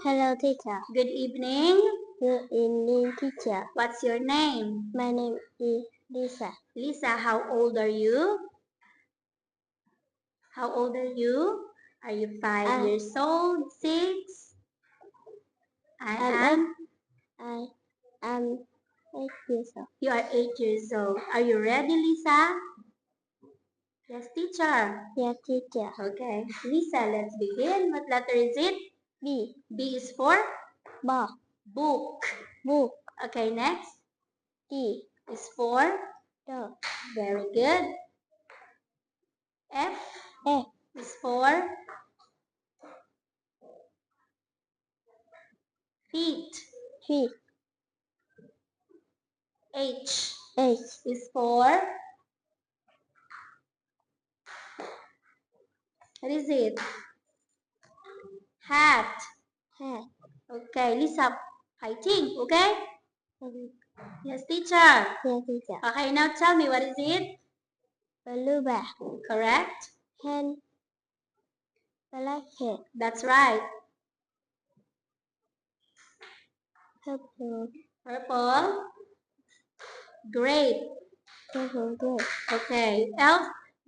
Hello, teacher. Good evening. Good evening, teacher. What's your name? My name is Lisa. Lisa, how old are you? How old are you? Are you 5 years old? 6? I am. I am 8 years old. You are 8 years old. Are you ready, Lisa? Yes, teacher. Yes, teacher. Okay. Lisa, let's begin. What letter is it? B. B is for? Ball. Book. Book. Okay, next. D. Is for? Dog. Very good. F. F. Is for? Feet. Feet. H. H. Is for? What is it? Hat. Hat. Okay, Lisa, fighting, okay? Yes, teacher. Yes, teacher. Okay, now tell me, what is it? Blue bag. Correct? Hand. Black head. That's right. Purple. Purple. Grape. Purple grape. Okay.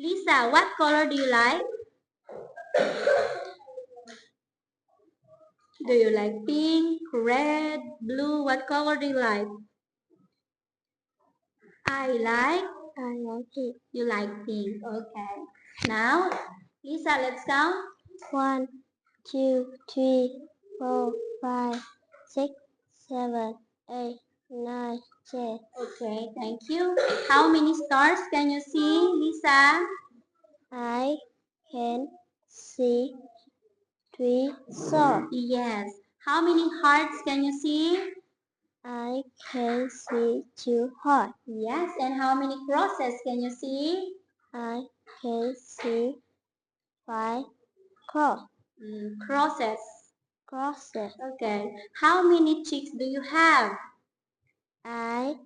Lisa, what color do you like? Do you like pink, red, blue? What color do you like? I like pink. You like pink. Okay. Now, Lisa, let's count. 1, 2, 3, 4, 5, 6, 7, 8, 9, 10. Okay, thank you. How many stars can you see, Lisa? I can see 3 stars. Yes. How many hearts can you see? I can see 2 hearts. Yes. And how many crosses can you see? I can see 5 crosses. Crosses. Crosses. Okay. How many cheeks do you have? I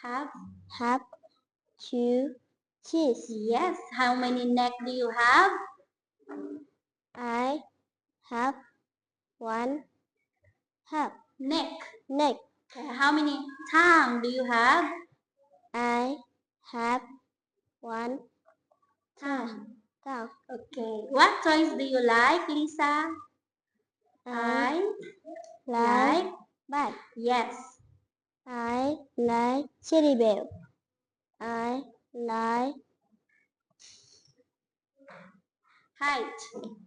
Have? have 2 cheeks. Yes. How many neck do you have? I have 1 half Neck. neck. Okay. How many tongue do you have? I have 1 Tongue. tongue. Okay. What toys do you like, Lisa? I like bag. Yes. I like cherry bell. I like Height.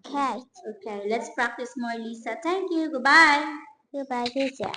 cat. Okay, let's practice more, Lisa. Thank you. Goodbye. Goodbye, teacher.